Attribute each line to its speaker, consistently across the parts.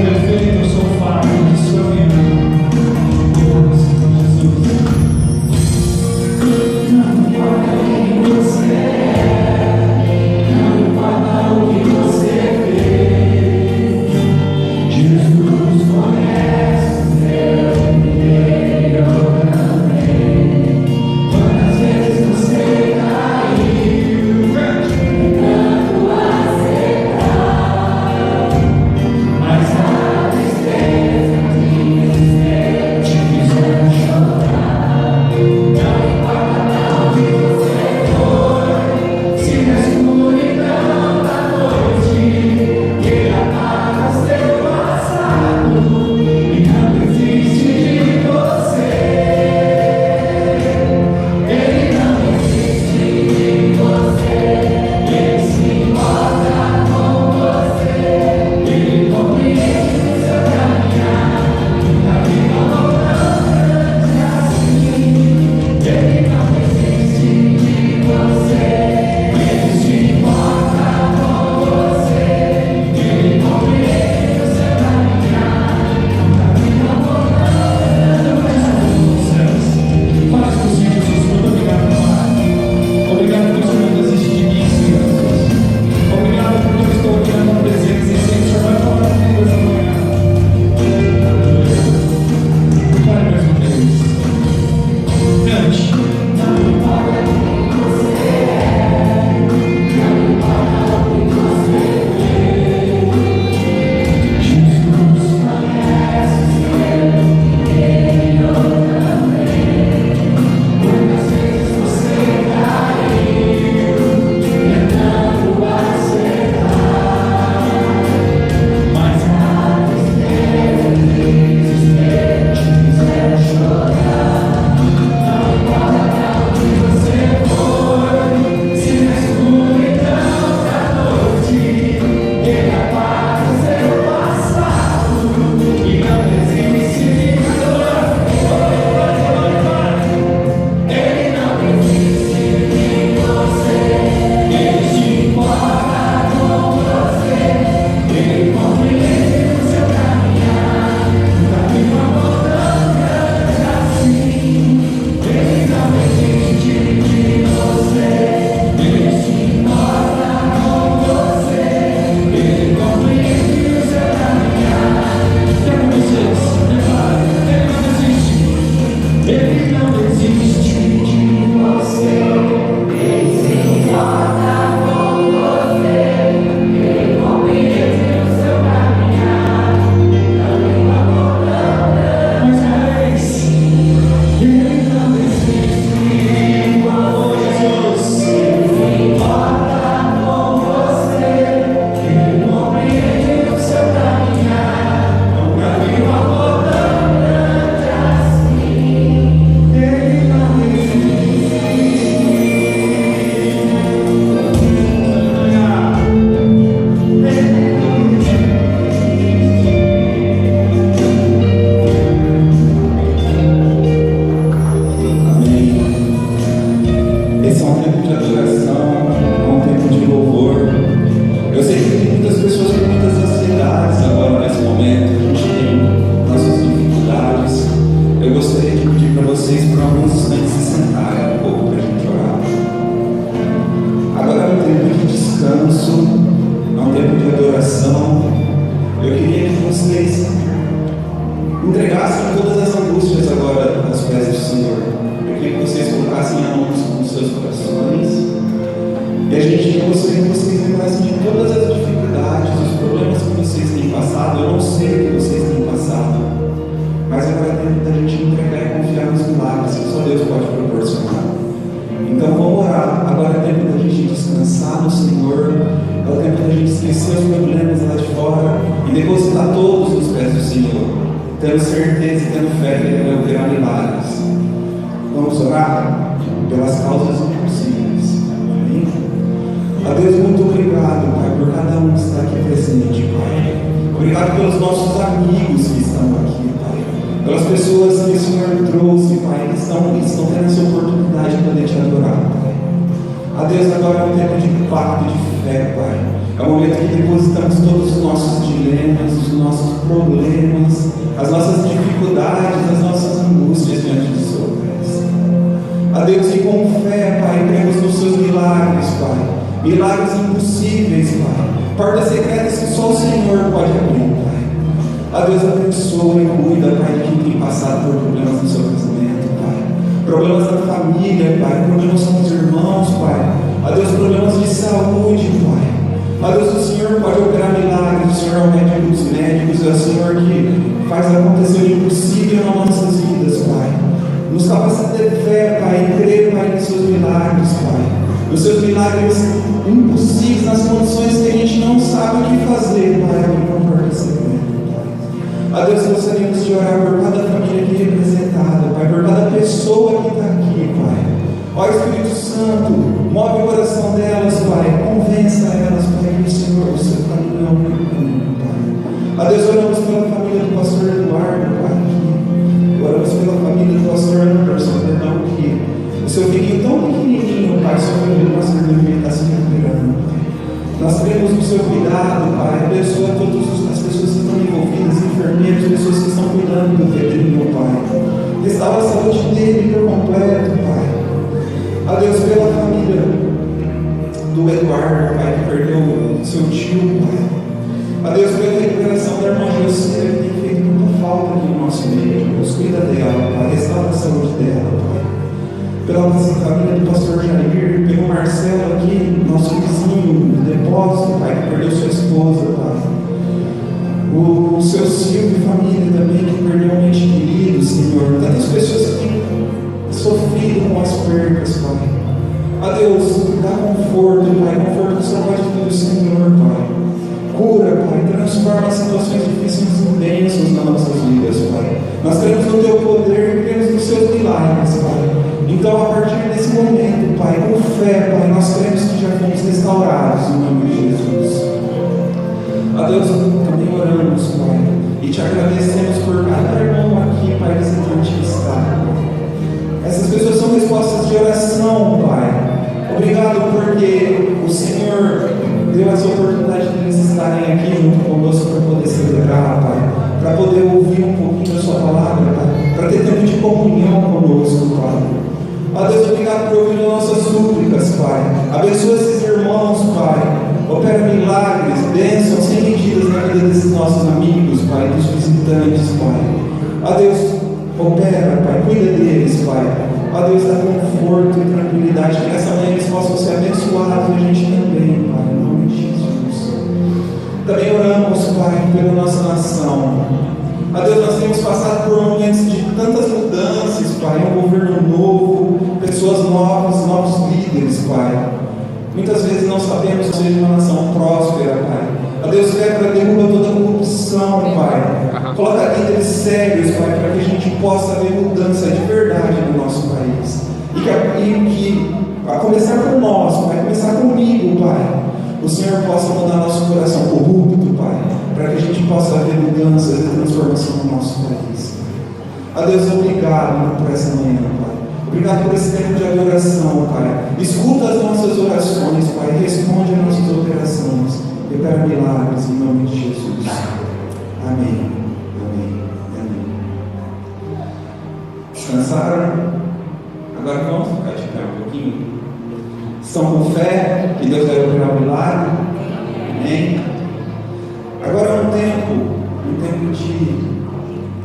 Speaker 1: Perfeito, eu sou fardo de sua vida. queria que vocês entregassem todas as angústias agora aos pés do Senhor. Eu queria que vocês colocassem a mão nos seus corações. E a gente gostaria que vocês lembrassem de todas as dificuldades, os problemas que vocês têm passado. Eu não sei o que vocês têm passado, mas agora é tempo da gente entregar e confiar nos milagres que só Deus pode proporcionar. Então vamos orar. Agora é tempo da gente descansar no Senhor. É o tempo da gente esquecer os problemas lá de fora e depositar todos os pés do Senhor, tendo certeza e tendo fé que Ele vai operar milagres. Vamos orar pelas causas impossíveis. Amém? A Deus, muito obrigado, Pai, por cada um que está aqui presente, Pai. Obrigado pelos nossos amigos que estão aqui, Pai. Pelas pessoas que o Senhor trouxe, Pai, que estão tendo essa oportunidade de poder Te adorar, Pai. A Deus, agora é um tempo de pacto, de fé, Pai. É o momento que depositamos todos os nossos dilemas, os nossos problemas, as nossas dificuldades, as nossas angústias diante do Senhor, Pai. A Deus, e com fé, Pai, cremos nos Seus milagres, Pai. Milagres impossíveis, Pai. Portas secretas que só o Senhor pode abrir, Pai. A Deus, abençoa e cuida, Pai, de quem tem passado por problemas no seu casamento, Pai. Problemas da família, Pai. Problemas com os irmãos, Pai. A Deus, problemas de saúde, Pai. A Deus, o Senhor pode operar milagres. O Senhor é o médico dos médicos. É o Senhor que faz acontecer o impossível nas nossas vidas, Pai. Nos capacita a ter fé, Pai, e crer, Pai, nos Seus milagres, Pai. Os Seus milagres impossíveis nas condições que a gente não sabe o que fazer, Pai, abrir uma porta secreta, Pai. A Deus, gostaríamos de orar por cada família aqui representada, Pai, por cada pessoa que está aqui, Pai. Ó Espírito Santo, move o coração delas, Pai, convença elas, Pai, que o Senhor, o seu caminho é o único caminho, Pai. A Deus, oramos pela família do pastor Eduardo, Pai. Oramos pela família do pastor Anderson, perdão, que o seu filhinho tão pequenininho, Pai, sofreu uma cirurgia e está se recuperando, Pai. Nós cremos no seu cuidado, Pai. Abençoa todas as pessoas que estão envolvidas, enfermeiros, pessoas que estão cuidando do Pedrinho, Pai. Restaura a saúde dele por completo, Pai. A Deus, pela família do Eduardo, Pai, que perdeu o seu tio, Pai. A Deus, pela recuperação da irmã Jocely, que tem feito muita falta aqui no nosso meio. Deus, cuida dela, Pai. Restaura a saúde dela, Pai. Pela nossa família do pastor Jair, pelo Marcelo aqui, nosso vizinho do depósito, Pai, que perdeu sua esposa, Pai. O seu Silvio e família também, que perdeu um ente querido, Senhor. Tantas pessoas que têm sofrido com as percas, Pai. A Deus, dá conforto, Pai, conforto que só pode vir do Senhor, Pai. Cura, Pai, transforma as situações difíceis em bênçãos nas nossas vidas, Pai. Nós cremos no Teu poder e cremos nos Seus milagres, Pai. Então, a partir desse momento, Pai, com fé, Pai, nós cremos que já fomos restaurados em nome de Jesus. A Deus, também oramos, Pai, e Te agradecemos por cada irmão aqui, Pai, visitante que está. Essas pessoas são respostas de oração, Pai. Obrigado porque o Senhor deu essa oportunidade de eles estarem aqui junto conosco para poder celebrar, Pai, para poder ouvir um pouquinho da Sua palavra, Pai, para ter tempo de comunhão conosco, Pai. A Deus, obrigado por ouvir as nossas súplicas, Pai. Abençoa esses irmãos, Pai. Opera milagres, bênçãos sem medidas na vida desses nossos amigos, Pai, dos visitantes, Pai. A Deus, opera, Pai, cuida deles, Pai. A Deus, dá conforto e tranquilidade, que nessa manhã eles possam ser abençoados e a gente também, Pai, em nome de Jesus. Também oramos, Pai, pela nossa nação. A Deus, nós temos passado por momentos de tantas mudanças, Pai, um governo novo, pessoas novas, novos líderes, Pai. Muitas vezes não sabemos se seja uma nação próspera, Pai. A Deus, quebra, derruba toda a corrupção, Pai. Coloca líderes sérios, Pai, para que a gente possa ver mudança de verdade no nosso país. E que a começar por nós, Pai, começar comigo, Pai, o Senhor possa mudar nosso coração corrupto, Pai, para que a gente possa ver mudanças e transformação no nosso país. A Deus, obrigado por essa manhã, Pai. Obrigado por esse tempo de adoração, Pai. Escuta as nossas orações, Pai. Responde às nossas operações. Opera milagres em nome de Jesus. Amém. Amém. Amém. Descansaram? Agora vamos ficar de pé um pouquinho. Estão com fé que Deus vai operar um milagre? Amém? Agora é um tempo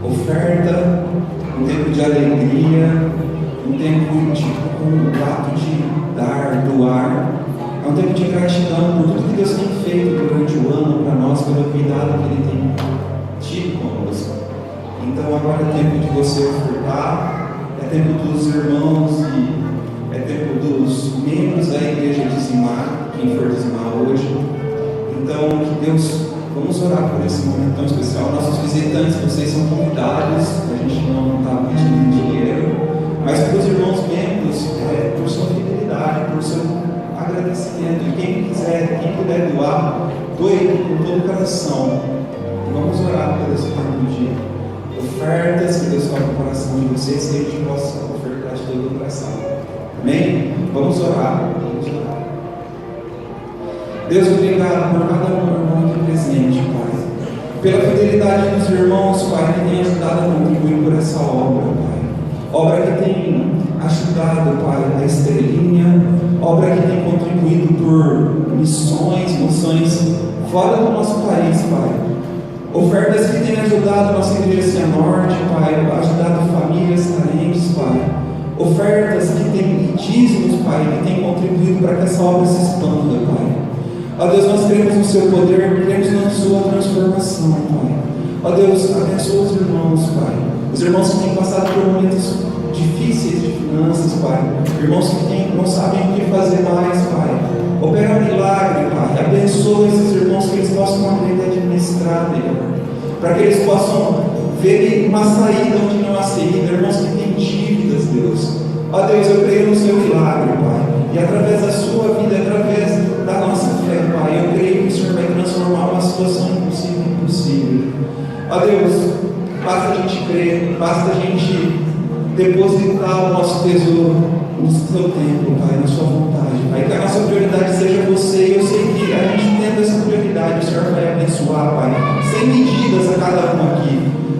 Speaker 1: Oferta, um tempo de alegria, um tempo de um ato de dar, doar. É um tempo de gratidão por tudo que Deus tem feito durante o ano para nós, pelo cuidado que Ele tem tido conosco. Então agora é tempo de você ofertar, é tempo dos irmãos e é tempo dos membros da igreja dizimar, quem for dizimar hoje. Então, que Deus, vamos orar por esse momento tão especial. Nossos visitantes, vocês são convidados, a gente não está pedindo dinheiro, mas para os irmãos membros, por sua fidelidade, por seu agradecimento. E quem quiser, quem puder doar, doe com todo o coração. Vamos orar por esse tempo de ofertas, que Deus toque o coração de vocês, que a gente possa ofertar de todo o coração. Amém? Vamos orar. Deus, obrigado por cada irmão aqui presente, Pai. Pela fidelidade dos irmãos, Pai, que tem ajudado a contribuir por essa obra, Pai. Obra que tem ajudado, Pai, a Estrelinha. Obra que tem contribuído por missões fora do nosso país, Pai. Ofertas que têm ajudado a nossa igreja Cianorte, Pai, ajudado famílias carentes, Pai. Ofertas que têm dízimos, Pai, que têm contribuído para que essa obra se expanda, Pai. Ó Deus, nós cremos no Seu poder, cremos na Sua transformação, Pai. Ó Deus, abençoa os irmãos, Pai. Os irmãos que têm passado por momentos difíceis de finanças, Pai. Irmãos que não sabem o que fazer mais, Pai. Opera um milagre, Pai. Abençoa esses irmãos, que eles possam aprender a administrar, Deus. Para que eles possam ver uma saída onde não há saída. Irmãos que têm dívidas, Deus. Ó Deus, eu creio no Seu milagre, Pai. E através da Sua vida, através da nossa fé, Pai, eu creio que o Senhor vai transformar uma situação impossível em possível. Ó Deus, basta a gente crer, basta a gente depositar o nosso tesouro no Seu tempo, Pai, na Sua vontade, Pai. Que a nossa prioridade seja Você, e eu sei que a gente tendo essa prioridade, o Senhor vai abençoar, Pai, sem medidas a cada um aqui.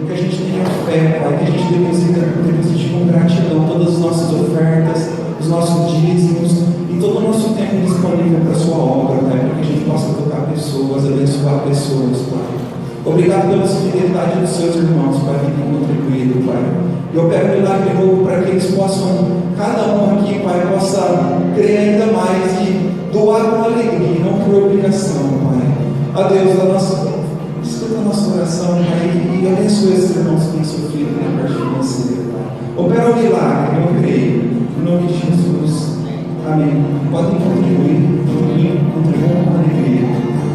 Speaker 1: Que a gente tenha fé, Pai, que a gente deposite com gratidão todas as nossas ofertas, os nossos dízimos e todo o nosso tempo disponível para a Sua obra, Pai, para que a gente possa tocar pessoas, abençoar pessoas, Pai. Obrigado pela fidelidade dos Seus irmãos, Pai, que têm contribuído, Pai. E eu pego um milagre novo para que eles possam, cada um aqui, Pai, possa crer ainda mais e doar com alegria, não por obrigação, Pai. A Deus, escuta a nossa oração, Pai, e abençoe esses irmãos que têm sofrido na parte financeira, Pai. Opera um milagre, eu creio, em nome de Jesus. Amém. Podem contribuir com alegria.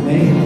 Speaker 1: Amém.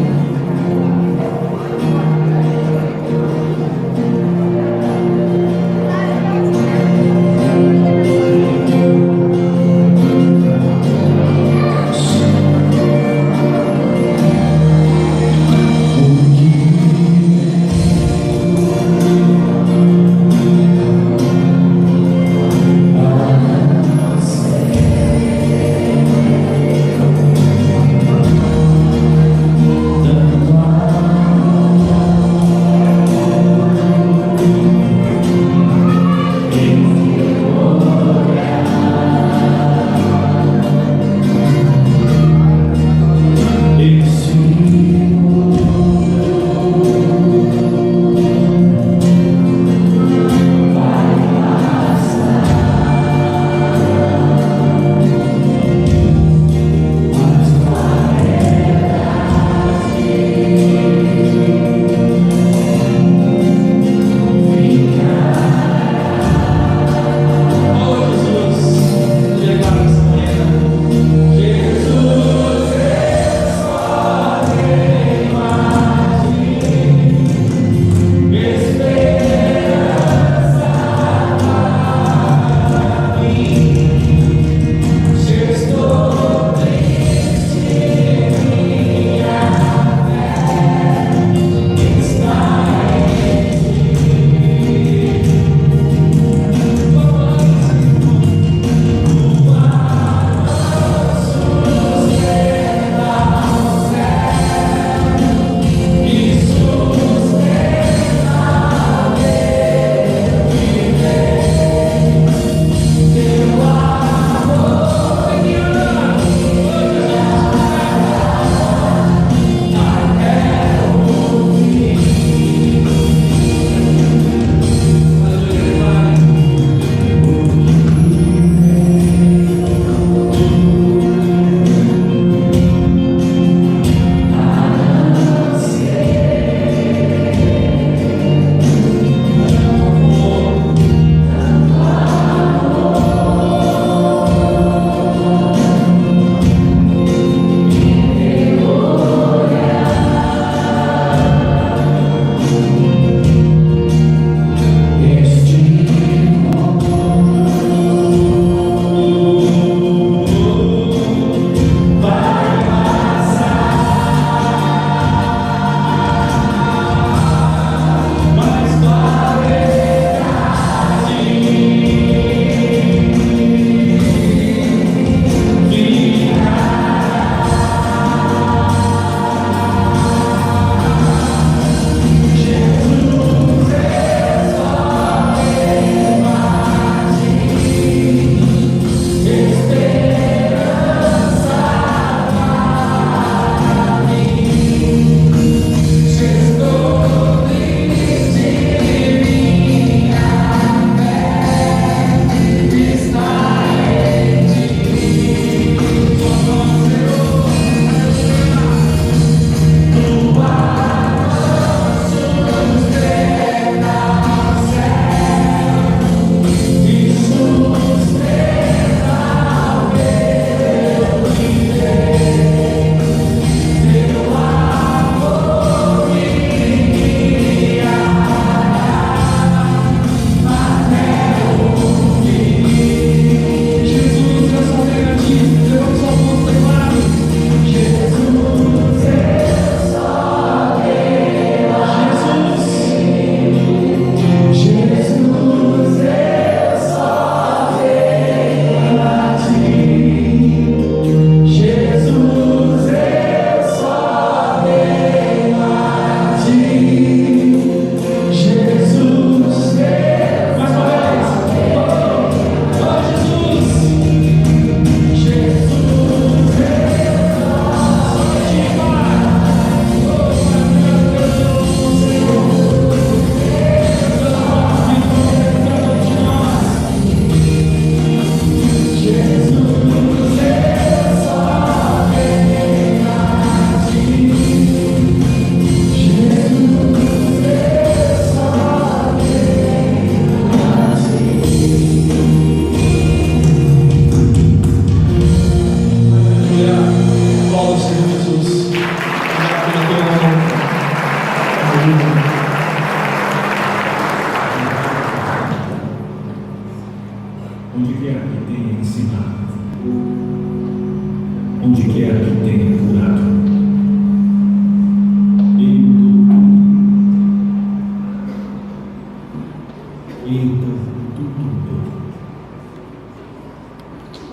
Speaker 2: Então, tudo mudou.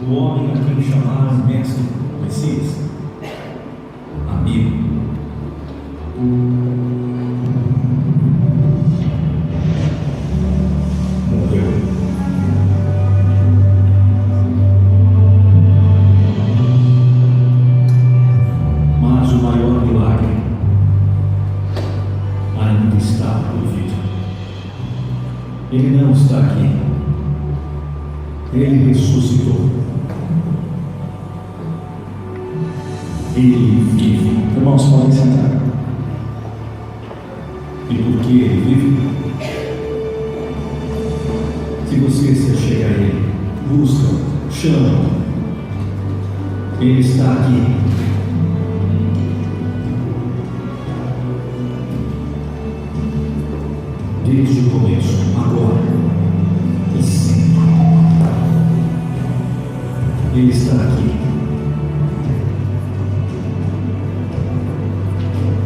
Speaker 2: O homem a quem chamaram mestre Messias, amigo, morreu. Mas o maior milagre ainda está por vir. Ele não está aqui. Ele ressuscitou. Ele vive.
Speaker 1: Irmãos, podem sentar.
Speaker 2: E porque ele vive, se você se chega a ele, busca, chama, ele está aqui. Desde o começo, agora e sempre. Ele está aqui.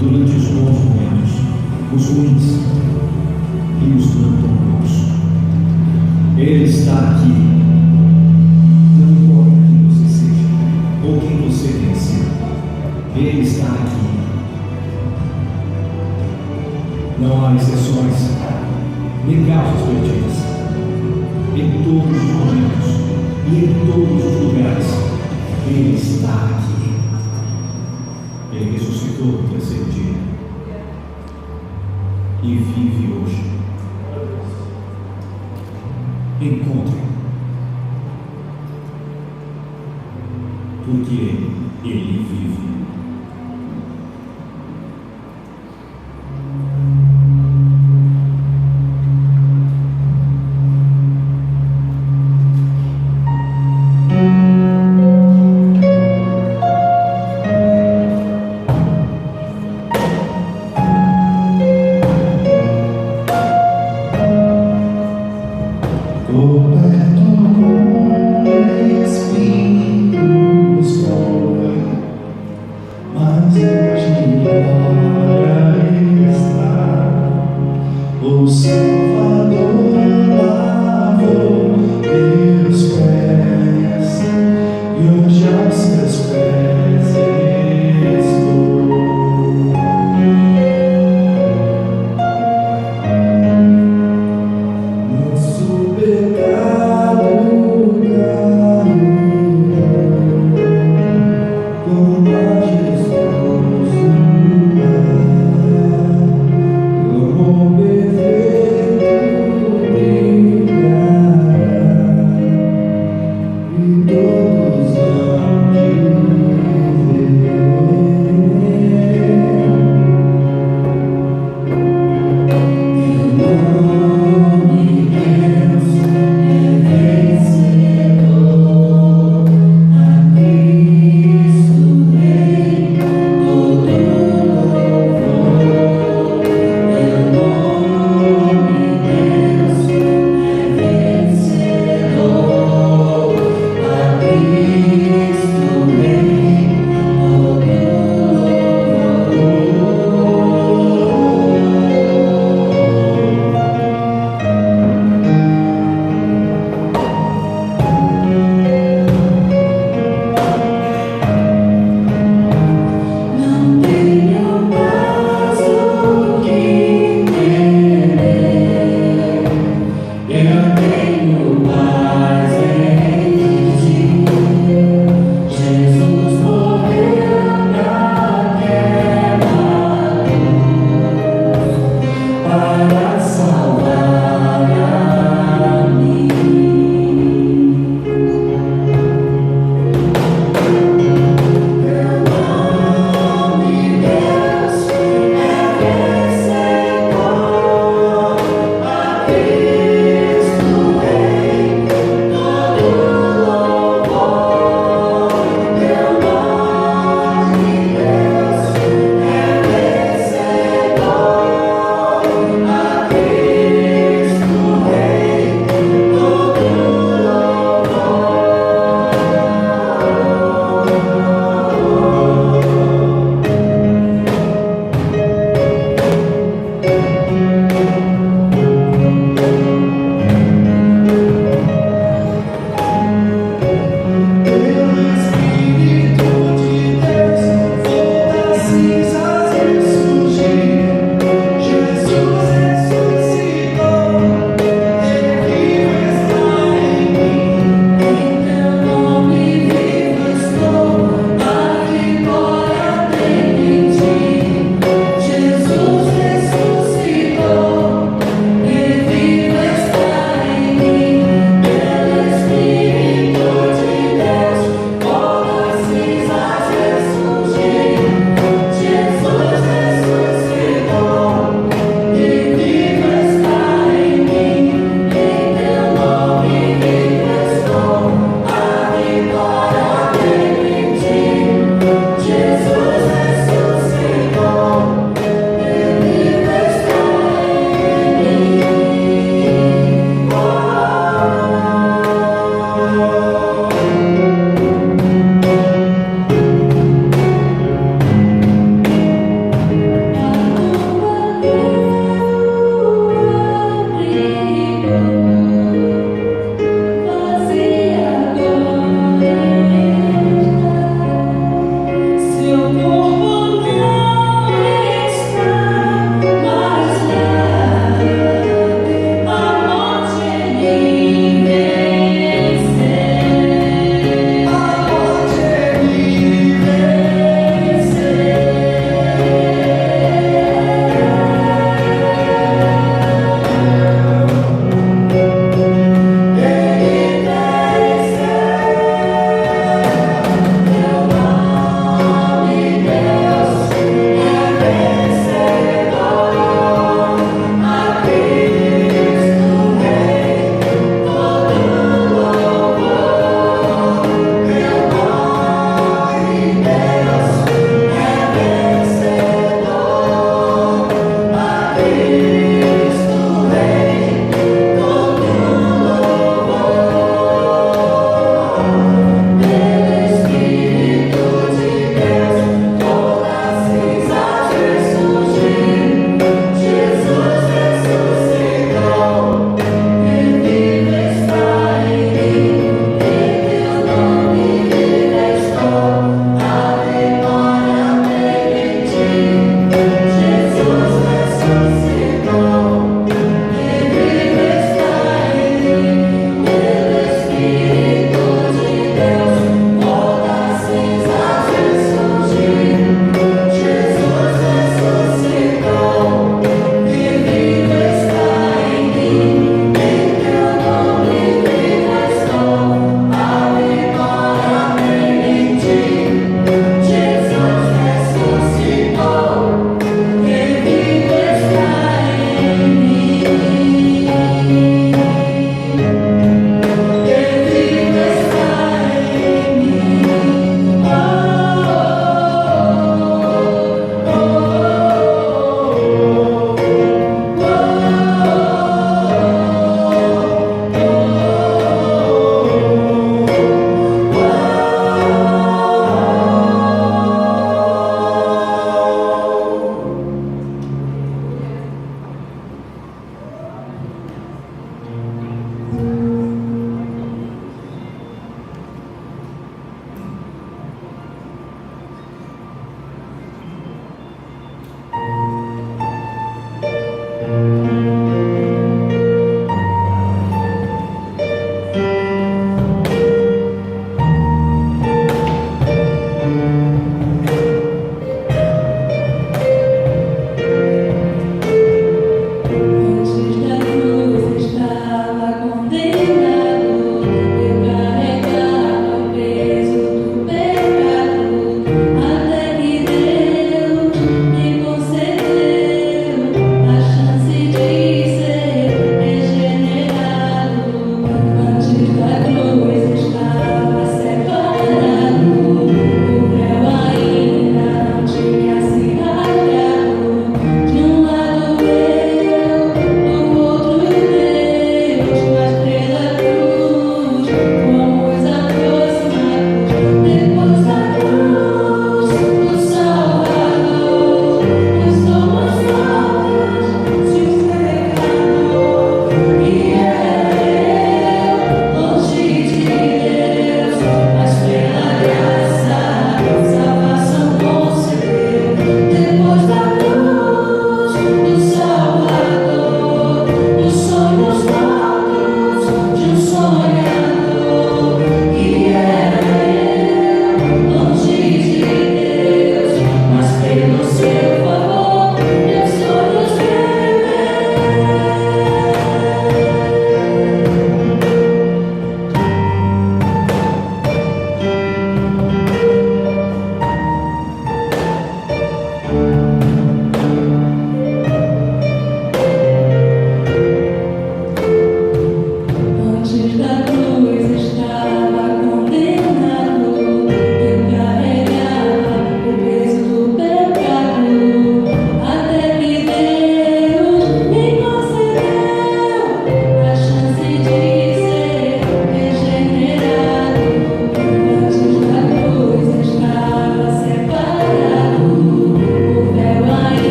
Speaker 2: Durante os bons momentos, os ruins e os não tão bons. Ele está aqui. Não importa quem você seja ou quem você tenha sido. Ele está aqui. Não há exceções, nem causas perdidas. Em todos os momentos e em todos os lugares, Ele está aqui. Ele ressuscitou no terceiro dia e vive hoje. Encontre, porque Ele vive.
Speaker 1: Como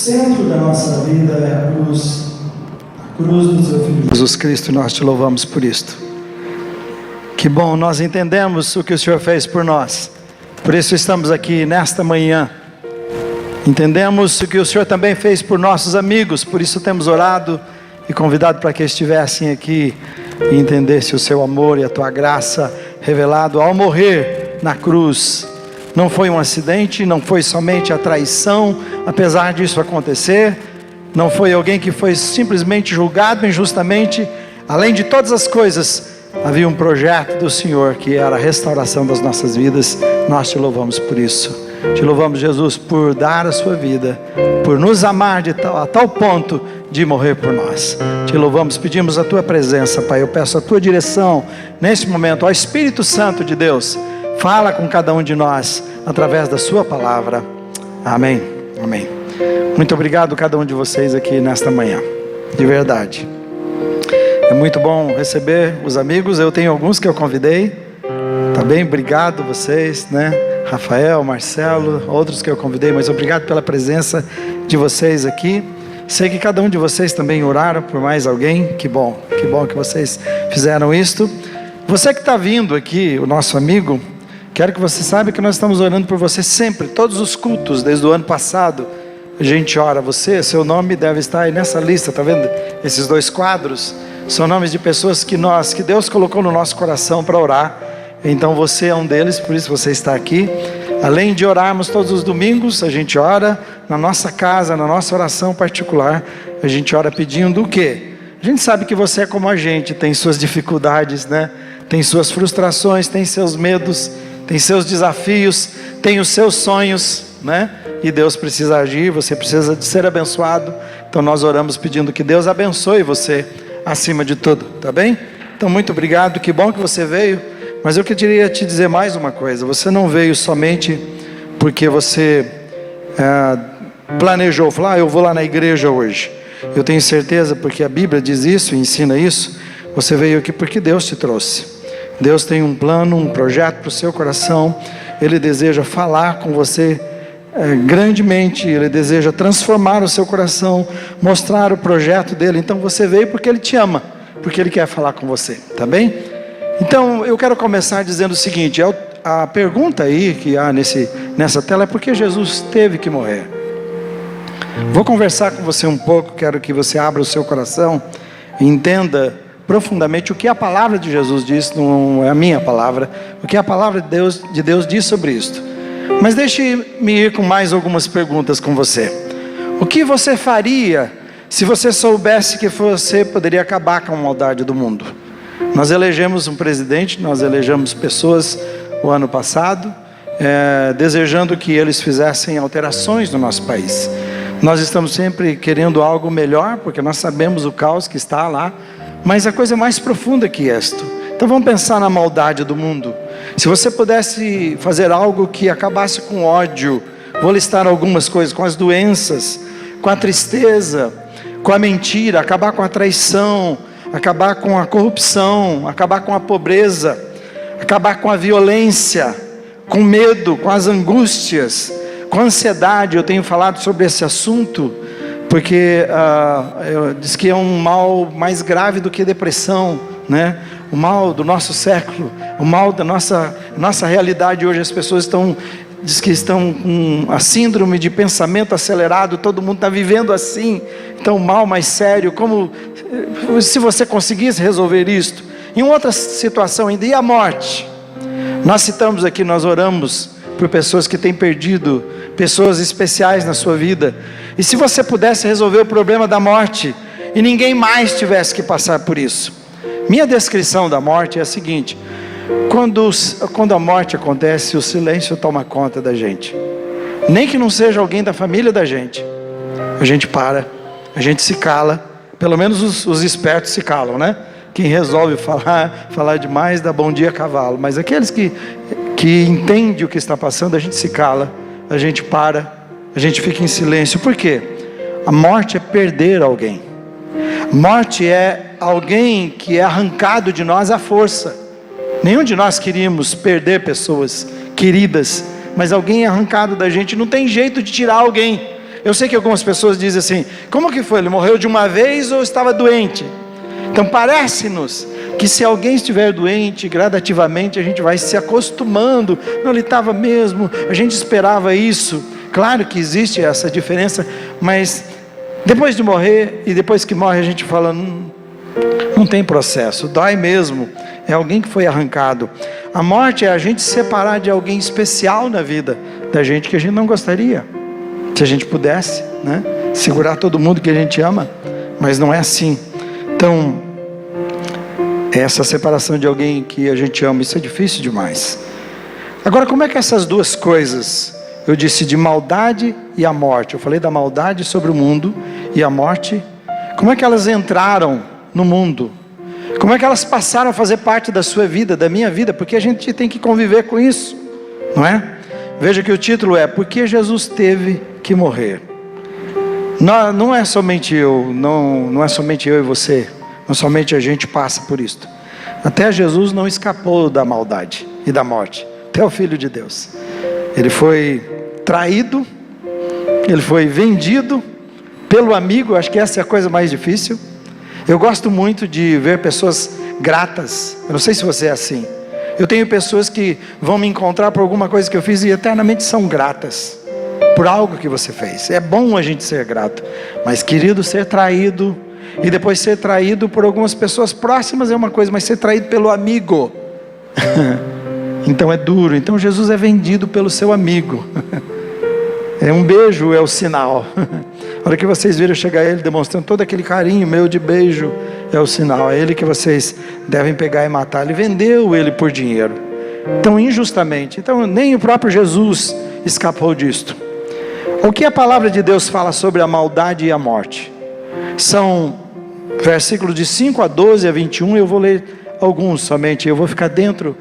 Speaker 3: centro da nossa vida é a cruz do seu Filho
Speaker 4: Jesus Cristo, nós te louvamos por isto. Que bom, nós entendemos o que o Senhor fez por nós, por isso estamos aqui nesta manhã. Entendemos o que o Senhor também fez por nossos amigos, por isso temos orado e convidado para que estivessem aqui e entendessem o seu amor e a tua graça revelado ao morrer na cruz. Não foi um acidente, não foi somente a traição, apesar disso acontecer, não foi alguém que foi simplesmente julgado injustamente. Além de todas as coisas, havia um projeto do Senhor que era a restauração das nossas vidas. Nós te louvamos por isso. Te louvamos, Jesus, por dar a sua vida, por nos amar a tal ponto de morrer por nós. Te louvamos, pedimos a tua presença, Pai. Eu peço a tua direção nesse momento, ao Espírito Santo de Deus. Fala com cada um de nós através da sua palavra. Amém. Amém. Muito obrigado a cada um de vocês aqui nesta manhã, de verdade. É muito bom receber os amigos. Eu tenho alguns que eu convidei, tá bem? Obrigado vocês, né? Rafael, Marcelo, outros que eu convidei, mas obrigado pela presença de vocês aqui. Sei que cada um de vocês também oraram por mais alguém. Que bom que vocês fizeram isto. Você que está vindo aqui, o nosso amigo, quero que você saiba que nós estamos orando por você sempre, todos os cultos, desde o ano passado. A gente ora você, seu nome deve estar aí nessa lista, tá vendo? Esses 2 quadros são nomes de pessoas que Deus colocou no nosso coração para orar. Então você é um deles, por isso você está aqui. Além de orarmos todos os domingos, a gente ora na nossa casa, na nossa oração particular. A gente ora pedindo o quê? A gente sabe que você é como a gente, tem suas dificuldades, né? Tem suas frustrações, tem seus medos, tem seus desafios, tem os seus sonhos, né? E Deus precisa agir, você precisa de ser abençoado. Então nós oramos pedindo que Deus abençoe você acima de tudo, tá bem? Então muito obrigado, que bom que você veio. Mas eu queria te dizer mais uma coisa. Você não veio somente porque você planejou, falar, eu vou lá na igreja hoje. Eu tenho certeza, porque a Bíblia diz isso, ensina isso. Você veio aqui porque Deus te trouxe. Deus tem um plano, um projeto para o seu coração. Ele deseja falar com você grandemente. Ele deseja transformar o seu coração, mostrar o projeto dele. Então você veio porque Ele te ama, porque Ele quer falar com você, tá bem? Então eu quero começar dizendo o seguinte: a pergunta aí que há nessa tela é por que Jesus teve que morrer. Vou conversar com você um pouco, quero que você abra o seu coração e entenda profundamente o que a palavra de Jesus diz, não é a minha palavra, o que a palavra de Deus diz sobre isto. Mas deixe-me ir com mais algumas perguntas com você. O que você faria se você soubesse que você poderia acabar com a maldade do mundo? Nós elegemos um presidente, nós elegemos pessoas o ano passado, desejando que eles fizessem alterações no nosso país. Nós estamos sempre querendo algo melhor, porque nós sabemos o caos que está lá, mas a coisa mais profunda que isto. Então vamos pensar na maldade do mundo. Se você pudesse fazer algo que acabasse com ódio, vou listar algumas coisas: com as doenças, com a tristeza, com a mentira, acabar com a traição, acabar com a corrupção, acabar com a pobreza, acabar com a violência, com medo, com as angústias, com a ansiedade. Eu tenho falado sobre esse assunto porque eu disse que é um mal mais grave do que a depressão, né? O mal do nosso século, o mal da nossa realidade hoje. As pessoas diz que estão com a síndrome de pensamento acelerado, todo mundo está vivendo assim. Então o mal mais sério, como se você conseguisse resolver isto. Em outra situação ainda, e a morte? Nós citamos aqui, nós oramos por pessoas que têm perdido pessoas especiais na sua vida. E se você pudesse resolver o problema da morte e ninguém mais tivesse que passar por isso? Minha descrição da morte é a seguinte: quando a morte acontece, o silêncio toma conta da gente. Nem que não seja alguém da família da gente, a gente para, a gente se cala. Pelo menos os espertos se calam, né? Quem resolve falar demais dá bom dia a cavalo. Mas aqueles que entendem o que está passando, a gente se cala, a gente para, a gente fica em silêncio. Por quê? A morte é perder alguém. Morte é alguém que é arrancado de nós à força. Nenhum de nós queríamos perder pessoas queridas, mas alguém é arrancado da gente. Não tem jeito de tirar alguém. Eu sei que algumas pessoas dizem assim: como que foi? Ele morreu de uma vez ou estava doente? Então parece-nos que se alguém estiver doente, gradativamente a gente vai se acostumando. Não, ele estava mesmo, a gente esperava isso. Claro que existe essa diferença, mas depois de morrer, e depois que morre a gente fala, não tem processo, dói mesmo, é alguém que foi arrancado. A morte é a gente separar de alguém especial na vida da gente, que a gente não gostaria, se a gente pudesse, né? Segurar todo mundo que a gente ama, mas não é assim. Então, essa separação de alguém que a gente ama, isso é difícil demais. Agora, como é que essas duas coisas, eu disse de maldade e a morte, eu falei da maldade sobre o mundo e a morte, como é que elas entraram no mundo? Como é que elas passaram a fazer parte da sua vida, da minha vida? Porque a gente tem que conviver com isso, não é? Veja que o título é: por que Jesus teve que morrer? Não é somente eu, não é somente eu e você, não somente a gente passa por isto. Até Jesus não escapou da maldade e da morte, até o Filho de Deus. Ele foi traído, ele foi vendido pelo amigo. Acho que essa é a coisa mais difícil. Eu gosto muito de ver pessoas gratas. Eu não sei se você é assim. Eu tenho pessoas que vão me encontrar por alguma coisa que eu fiz e eternamente são gratas por algo que você fez. É bom a gente ser grato, mas querido, ser traído e depois ser traído por algumas pessoas próximas é uma coisa, mas ser traído pelo amigo então é duro. Então Jesus é vendido pelo seu amigo. Um beijo é o sinal. A hora que vocês viram chegar ele demonstrando todo aquele carinho meu de beijo, é o sinal, é ele que vocês devem pegar e matar. Ele vendeu ele por dinheiro, tão injustamente. Então nem o próprio Jesus escapou disto. O que a palavra de Deus fala sobre a maldade e a morte? São versículos de 5 a 12 a 21, eu vou ler alguns somente, eu vou ficar dentro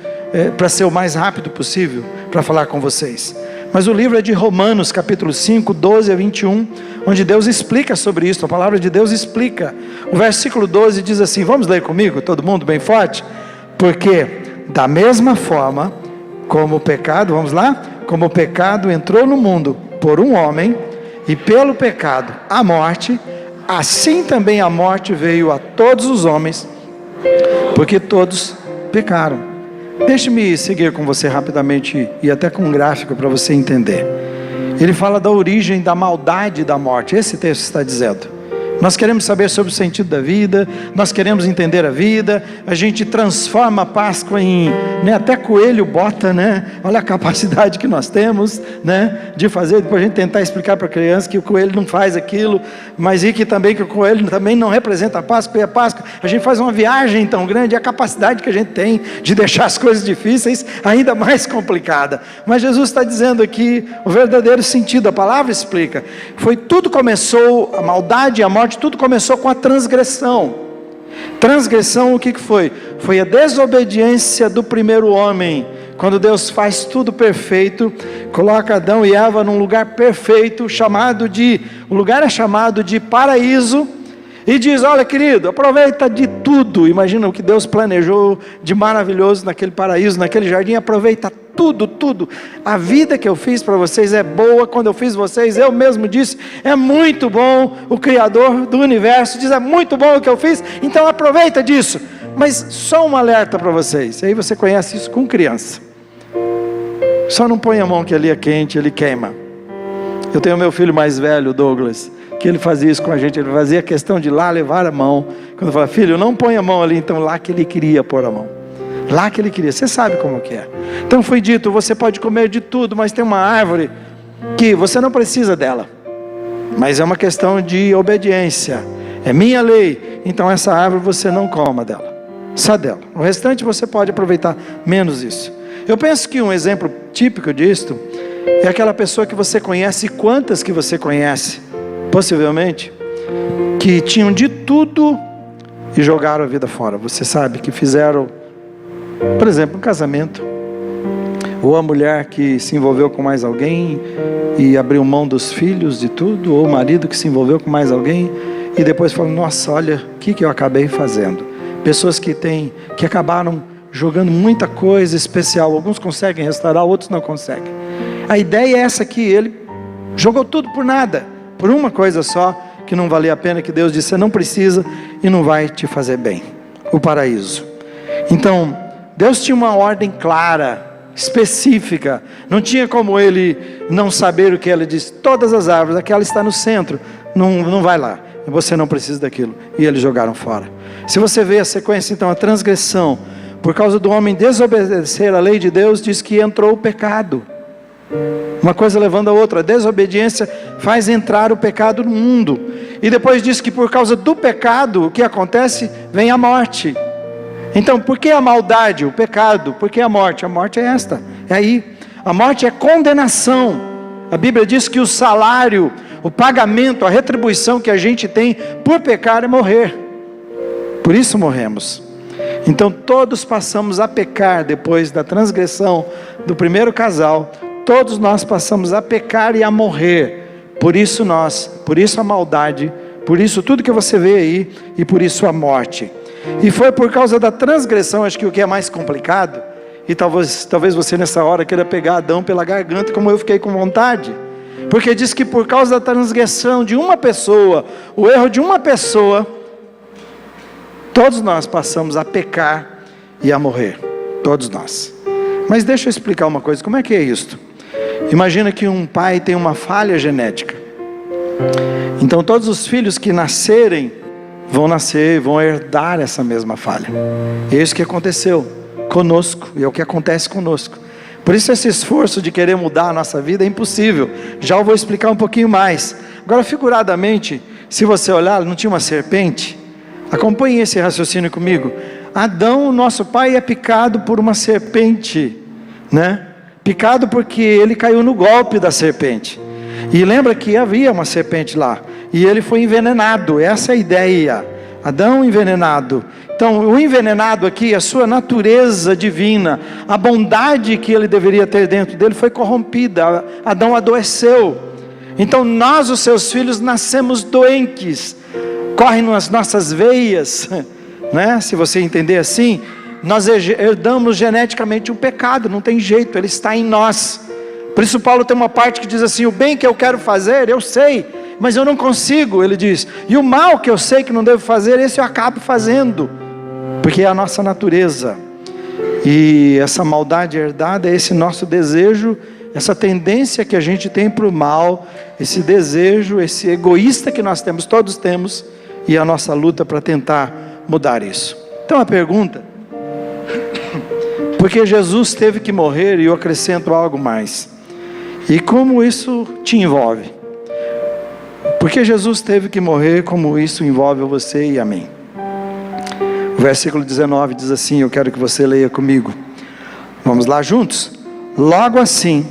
Speaker 4: para ser o mais rápido possível, para falar com vocês. Mas o livro é de Romanos, capítulo 5, 12 a 21, onde Deus explica sobre isso, a palavra de Deus explica. O versículo 12 diz assim, vamos ler comigo, todo mundo bem forte? Porque da mesma forma, como o pecado, vamos lá? Como o pecado entrou no mundo por um homem, e pelo pecado a morte, assim também a morte veio a todos os homens, porque todos pecaram. Deixe-me seguir com você rapidamente e até com um gráfico para você entender. Ele fala da origem da maldade da morte. Esse texto está dizendo. Nós queremos saber sobre o sentido da vida, nós queremos entender a vida, a gente transforma a Páscoa em, até coelho bota, olha a capacidade que nós temos, de fazer, depois a gente tentar explicar para a criança que o coelho não faz aquilo, mas e que também que o coelho também não representa a Páscoa, e a Páscoa, a gente faz uma viagem tão grande, a capacidade que a gente tem de deixar as coisas difíceis ainda mais complicada. Mas Jesus está dizendo aqui o verdadeiro sentido, a palavra explica, tudo começou, a maldade e a morte, tudo começou com a transgressão. Transgressão, o que foi? Foi a desobediência do primeiro homem. Quando Deus faz tudo perfeito, coloca Adão e Eva num lugar perfeito, o lugar é chamado de paraíso, e diz, olha querido, aproveita de tudo. Imagina o que Deus planejou de maravilhoso naquele paraíso, naquele jardim. Aproveita tudo, a vida que eu fiz para vocês é boa. Quando eu fiz vocês, eu mesmo disse, é muito bom. O Criador do universo diz, é muito bom o que eu fiz, então aproveita disso. Mas só um alerta para vocês, e aí você conhece isso com criança, só não põe a mão que ali é quente, ele queima. Eu tenho meu filho mais velho, Douglas, que ele fazia isso com a gente, ele fazia questão de lá levar a mão, quando eu falava, filho, não põe a mão ali, então lá que ele queria pôr a mão, lá que ele queria, você sabe como que é. Então foi dito, você pode comer de tudo, mas tem uma árvore que você não precisa dela, mas é uma questão de obediência, é minha lei, então essa árvore você não coma dela, só dela, o restante você pode aproveitar menos isso. Eu penso que um exemplo típico disto é aquela pessoa que você conhece, quantas que você conhece, possivelmente, que tinham de tudo e jogaram a vida fora. Você sabe que fizeram, por exemplo, um casamento, ou a mulher que se envolveu com mais alguém e abriu mão dos filhos, de tudo, ou o marido que se envolveu com mais alguém e depois falou, nossa, olha o que eu acabei fazendo. Pessoas que acabaram jogando muita coisa especial, alguns conseguem restaurar, outros não conseguem. A ideia é essa aqui, ele jogou tudo por nada, por uma coisa só, que não valia a pena, que Deus disse, você não precisa e não vai te fazer bem. O paraíso. Então, Deus tinha uma ordem clara, específica, não tinha como ele não saber o que ele disse. Todas as árvores, aquela está no centro, não vai lá, você não precisa daquilo. E eles jogaram fora. Se você vê a sequência, então, a transgressão, por causa do homem desobedecer a lei de Deus, diz que entrou o pecado. Uma coisa levando a outra. A desobediência faz entrar o pecado no mundo. E depois diz que por causa do pecado, o que acontece? Vem a morte. Então, por que a maldade, o pecado? Por que a morte? A morte é esta, é aí. A morte é condenação. A Bíblia diz que o salário, o pagamento, a retribuição que a gente tem por pecar é morrer. Por isso morremos. Então todos passamos a pecar depois da transgressão do primeiro casal. Todos nós passamos a pecar e a morrer. Por isso a maldade, por isso tudo que você vê aí, e por isso a morte. E foi por causa da transgressão, acho que o que é mais complicado, e talvez você nessa hora queira pegar Adão pela garganta, como eu fiquei com vontade, porque diz que por causa da transgressão de uma pessoa, o erro de uma pessoa, todos nós passamos a pecar e a morrer, todos nós. Mas deixa eu explicar uma coisa, como é que é isto? Imagina que um pai tem uma falha genética, então todos os filhos que nascerem, vão herdar essa mesma falha. É isso que aconteceu conosco, e é o que acontece conosco. Por isso esse esforço de querer mudar a nossa vida é impossível. Já eu vou explicar um pouquinho mais. Agora, figuradamente, se você olhar, não tinha uma serpente? Acompanhe esse raciocínio comigo. Adão, nosso pai, é picado por uma serpente, né? Picado porque ele caiu no golpe da serpente. E lembra que havia uma serpente lá, e ele foi envenenado. Essa é a ideia. Adão envenenado. Então o envenenado aqui, a sua natureza divina, a bondade que ele deveria ter dentro dele foi corrompida. Adão adoeceu. Então nós, os seus filhos, nascemos doentes, correm nas nossas veias, né? Se você entender assim, nós herdamos geneticamente um pecado, não tem jeito, ele está em nós. Por isso Paulo tem uma parte que diz assim, o bem que eu quero fazer, eu sei, mas eu não consigo, ele diz, e o mal que eu sei que não devo fazer, esse eu acabo fazendo, porque é a nossa natureza. E essa maldade herdada é esse nosso desejo, essa tendência que a gente tem para o mal, esse desejo, esse egoísta que nós temos, todos temos, e a nossa luta para tentar mudar isso. Então a pergunta, porque Jesus teve que morrer, e eu acrescento algo mais, e como isso te envolve? Porque Jesus teve que morrer, como isso envolve você e a mim? O versículo 19 diz assim, eu quero que você leia comigo. Vamos lá juntos? Logo assim,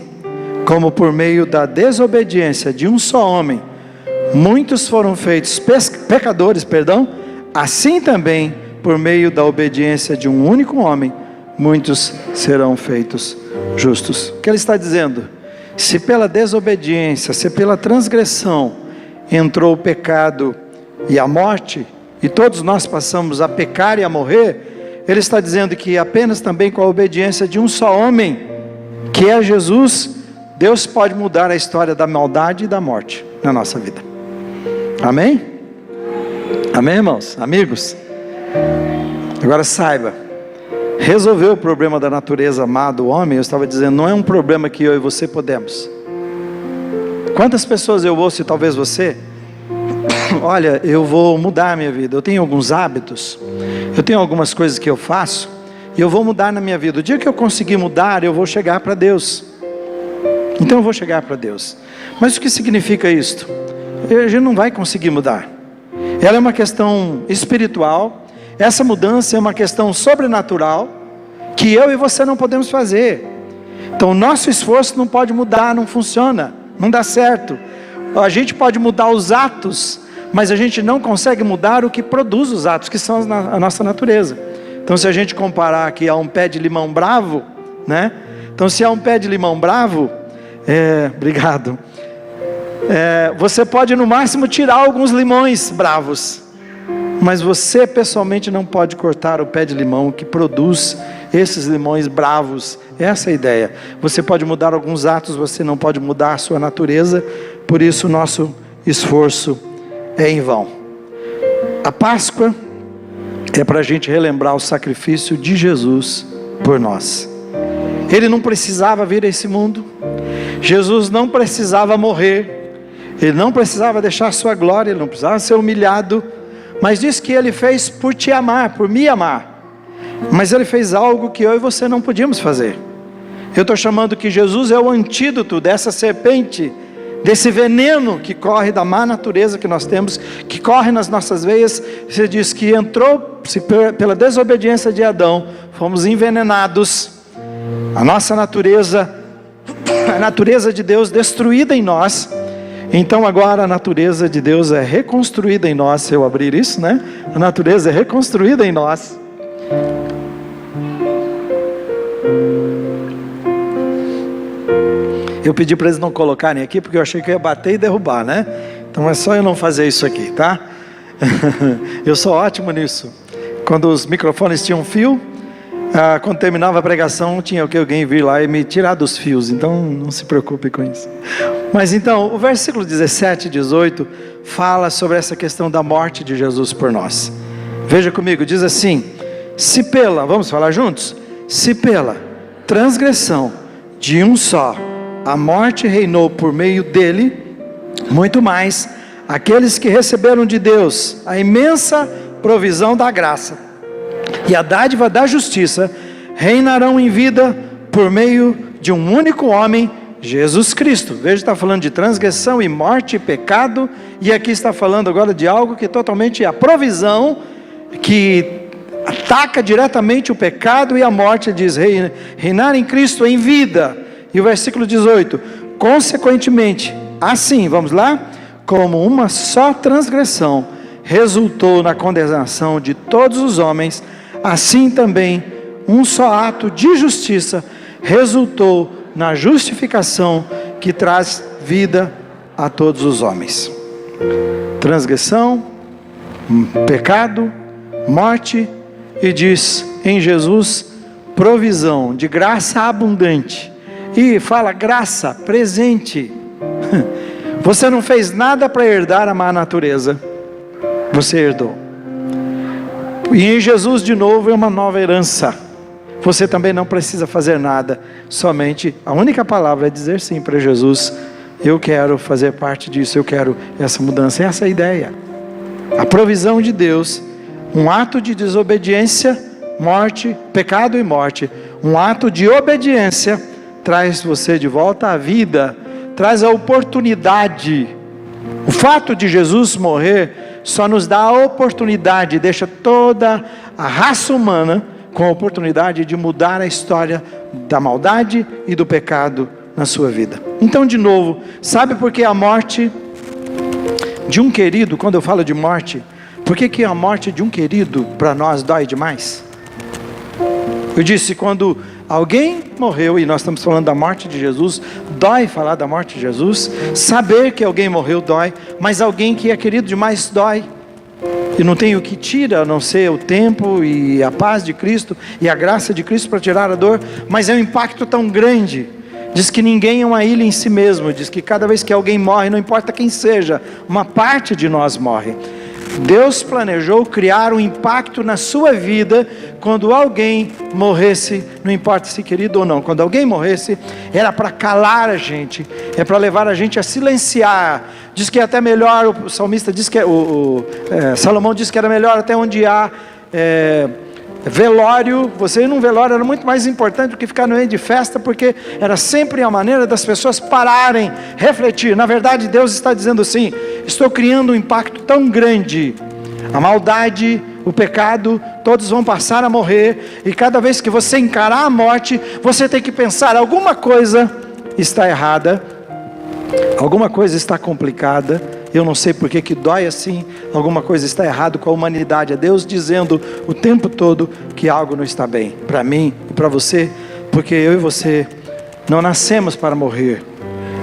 Speaker 4: como por meio da desobediência de um só homem, muitos foram feitos pecadores, assim também, por meio da obediência de um único homem, muitos serão feitos justos. O que ele está dizendo? Se pela desobediência, se pela transgressão entrou o pecado e a morte, e todos nós passamos a pecar e a morrer, ele está dizendo que apenas também com a obediência de um só homem, que é Jesus, Deus pode mudar a história da maldade e da morte na nossa vida. Amém? Amém, irmãos? Amigos? Agora saiba, resolver o problema da natureza má do homem, eu estava dizendo, não é um problema que eu e você podemos. Quantas pessoas eu ouço, e talvez você, olha, eu vou mudar a minha vida, eu tenho alguns hábitos, eu tenho algumas coisas que eu faço, e eu vou mudar na minha vida. O dia que eu conseguir mudar, eu vou chegar para Deus. Então eu vou chegar para Deus. Mas o que significa isto? A gente não vai conseguir mudar. Ela é uma questão espiritual, essa mudança é uma questão sobrenatural, que eu e você não podemos fazer. Então o nosso esforço não pode mudar, não funciona, não dá certo. A gente pode mudar os atos, mas a gente não consegue mudar o que produz os atos, que são a nossa natureza. Então se a gente comparar aqui a um pé de limão bravo, né? Então se há um pé de limão bravo, obrigado. Você pode no máximo tirar alguns limões bravos, mas você pessoalmente não pode cortar o pé de limão que produz esses limões bravos. Essa é a ideia. Você pode mudar alguns atos, você não pode mudar a sua natureza. Por isso o nosso esforço é em vão. A Páscoa é para a gente relembrar o sacrifício de Jesus por nós. Ele não precisava vir a esse mundo, Jesus não precisava morrer, Ele não precisava deixar sua glória, Ele não precisava ser humilhado, mas diz que Ele fez por te amar, por me amar. Mas Ele fez algo que eu e você não podíamos fazer. Eu estou chamando que Jesus é o antídoto dessa serpente, desse veneno que corre da má natureza que nós temos, que corre nas nossas veias. Você diz que entrou pela desobediência de Adão, fomos envenenados, a nossa natureza, a natureza de Deus destruída em nós. Então agora a natureza de Deus é reconstruída em nós. Se eu abrir isso, né? A natureza é reconstruída em nós. Eu pedi para eles não colocarem aqui, porque eu achei que eu ia bater e derrubar, né? Então é só eu não fazer isso aqui, tá? Eu sou ótimo nisso. Quando os microfones tinham fio, quando terminava a pregação, tinha que alguém vir lá e me tirar dos fios. Então não se preocupe com isso. Mas então, o versículo 17 e 18 fala sobre essa questão da morte de Jesus por nós. Veja comigo, diz assim: se pela, vamos falar juntos? Se pela transgressão de um só a morte reinou por meio dele, muito mais aqueles que receberam de Deus a imensa provisão da graça e a dádiva da justiça reinarão em vida por meio de um único homem, Jesus Cristo. Veja, está falando de transgressão e morte e pecado, e aqui está falando agora de algo que totalmente é a provisão, que ataca diretamente o pecado e a morte. Diz reinar em Cristo em vida. E o versículo 18: consequentemente, assim, vamos lá, como uma só transgressão resultou na condenação de todos os homens, assim também um só ato de justiça resultou na justificação que traz vida a todos os homens. Transgressão, pecado, morte, e diz em Jesus provisão de graça abundante. E fala graça presente. Você não fez nada para herdar a má natureza, você herdou. E em Jesus de novo é uma nova herança. Você também não precisa fazer nada, somente a única palavra é dizer sim para Jesus. Eu quero fazer parte disso, eu quero essa mudança. Essa é a ideia. A provisão de Deus, um ato de desobediência, morte, pecado e morte. Um ato de obediência traz você de volta à vida, traz a oportunidade. O fato de Jesus morrer só nos dá a oportunidade, deixa toda a raça humana com a oportunidade de mudar a história da maldade e do pecado na sua vida. Então, de novo, sabe por que a morte de um querido, quando eu falo de morte, por que a morte de um querido para nós dói demais? Eu disse, quando alguém morreu, e nós estamos falando da morte de Jesus, dói falar da morte de Jesus, saber que alguém morreu dói, mas alguém que é querido demais dói, e não tem o que tira, a não ser o tempo e a paz de Cristo, e a graça de Cristo para tirar a dor, mas é um impacto tão grande. Diz que ninguém é uma ilha em si mesmo, diz que cada vez que alguém morre, não importa quem seja, uma parte de nós morre. Deus planejou criar um impacto na sua vida quando alguém morresse, não importa se querido ou não, quando alguém morresse, era para calar a gente, é para levar a gente a silenciar. Diz que é até melhor, o salmista diz que Salomão diz que era melhor até onde há velório, você ir num velório era muito mais importante do que ficar no meio de festa, porque era sempre a maneira das pessoas pararem, refletir. Na verdade, Deus está dizendo assim: estou criando um impacto tão grande, a maldade, o pecado, todos vão passar a morrer, e cada vez que você encarar a morte, você tem que pensar, alguma coisa está errada, alguma coisa está complicada, eu não sei porque que dói assim, alguma coisa está errada com a humanidade. É Deus dizendo o tempo todo que algo não está bem, para mim e para você, porque eu e você não nascemos para morrer,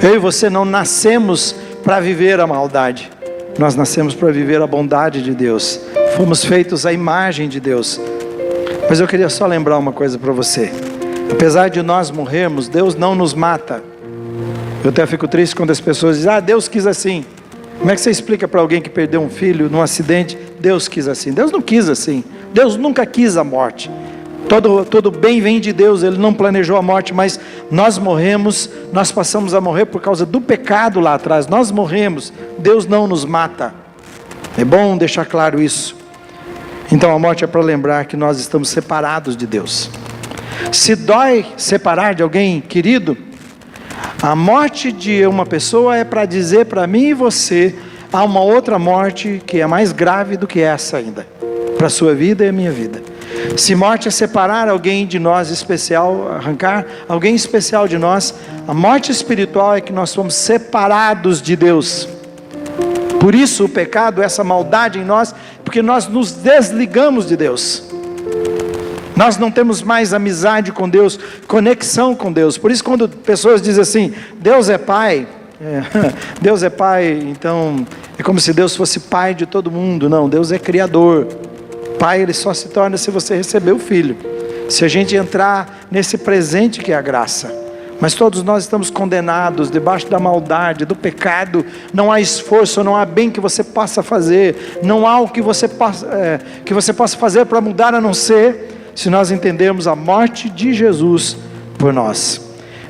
Speaker 4: eu e você não nascemos para viver a maldade, nós nascemos para viver a bondade de Deus, fomos feitos à imagem de Deus. Mas eu queria só lembrar uma coisa para você: apesar de nós morrermos, Deus não nos mata. Eu até fico triste quando as pessoas dizem, Deus quis assim. Como é que você explica para alguém que perdeu um filho num acidente? Deus quis assim. Deus não quis assim. Deus nunca quis a morte. Todo bem vem de Deus, Ele não planejou a morte, mas nós morremos, nós passamos a morrer por causa do pecado lá atrás. Nós morremos, Deus não nos mata. É bom deixar claro isso. Então a morte é para lembrar que nós estamos separados de Deus. Se dói separar de alguém querido, a morte de uma pessoa é para dizer para mim e você, há uma outra morte que é mais grave do que essa ainda, para a sua vida e a minha vida. Se morte é separar alguém de nós especial, arrancar alguém especial de nós, a morte espiritual é que nós somos separados de Deus. Por isso o pecado, essa maldade em nós, porque nós nos desligamos de Deus. Nós não temos mais amizade com Deus, conexão com Deus. Por isso quando pessoas dizem assim, Deus é Pai, Deus é Pai, então é como se Deus fosse Pai de todo mundo. Não, Deus é Criador. Pai, Ele só se torna se você receber o Filho. Se a gente entrar nesse presente que é a graça. Mas todos nós estamos condenados, debaixo da maldade, do pecado. Não há esforço, não há bem que você possa fazer. Não há o que você possa fazer para mudar, a não ser se nós entendermos a morte de Jesus por nós.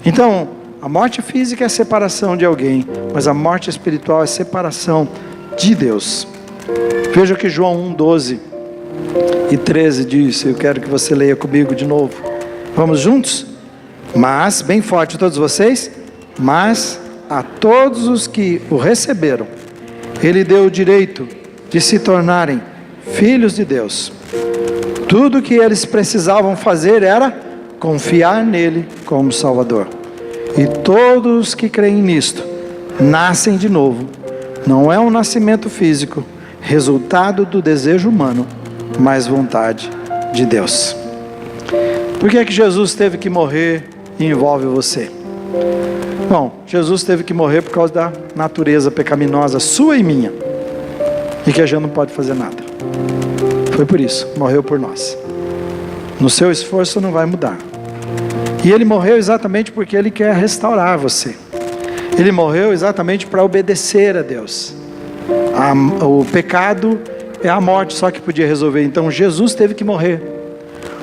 Speaker 4: Então, a morte física é separação de alguém, mas a morte espiritual é separação de Deus. Veja o que João 1:12 e 13 diz. Eu quero que você leia comigo de novo. Vamos juntos? Mas, bem forte todos vocês, mas a todos os que o receberam, Ele deu o direito de se tornarem filhos de Deus. Tudo o que eles precisavam fazer era confiar nele como Salvador. E todos que creem nisto, nascem de novo. Não é um nascimento físico, resultado do desejo humano, mas vontade de Deus. Por que é que Jesus teve que morrer e envolve você? Bom, Jesus teve que morrer por causa da natureza pecaminosa sua e minha, e que a gente não pode fazer nada. Foi por isso, morreu por nós. No seu esforço não vai mudar. E Ele morreu exatamente porque Ele quer restaurar você. Ele morreu exatamente para obedecer a Deus. O pecado é a morte só que podia resolver. Então Jesus teve que morrer.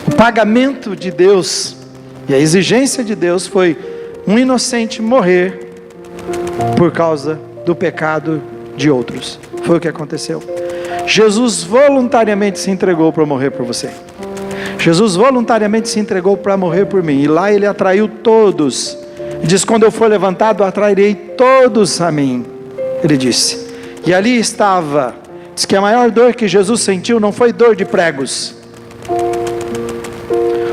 Speaker 4: O pagamento de Deus e a exigência de Deus foi um inocente morrer por causa do pecado de outros. Foi o que aconteceu. Jesus voluntariamente se entregou para morrer por você. Jesus voluntariamente se entregou para morrer por mim. E lá Ele atraiu todos. Ele diz, quando eu for levantado, atrairei todos a mim. Ele disse. E ali estava. Diz que a maior dor que Jesus sentiu não foi dor de pregos.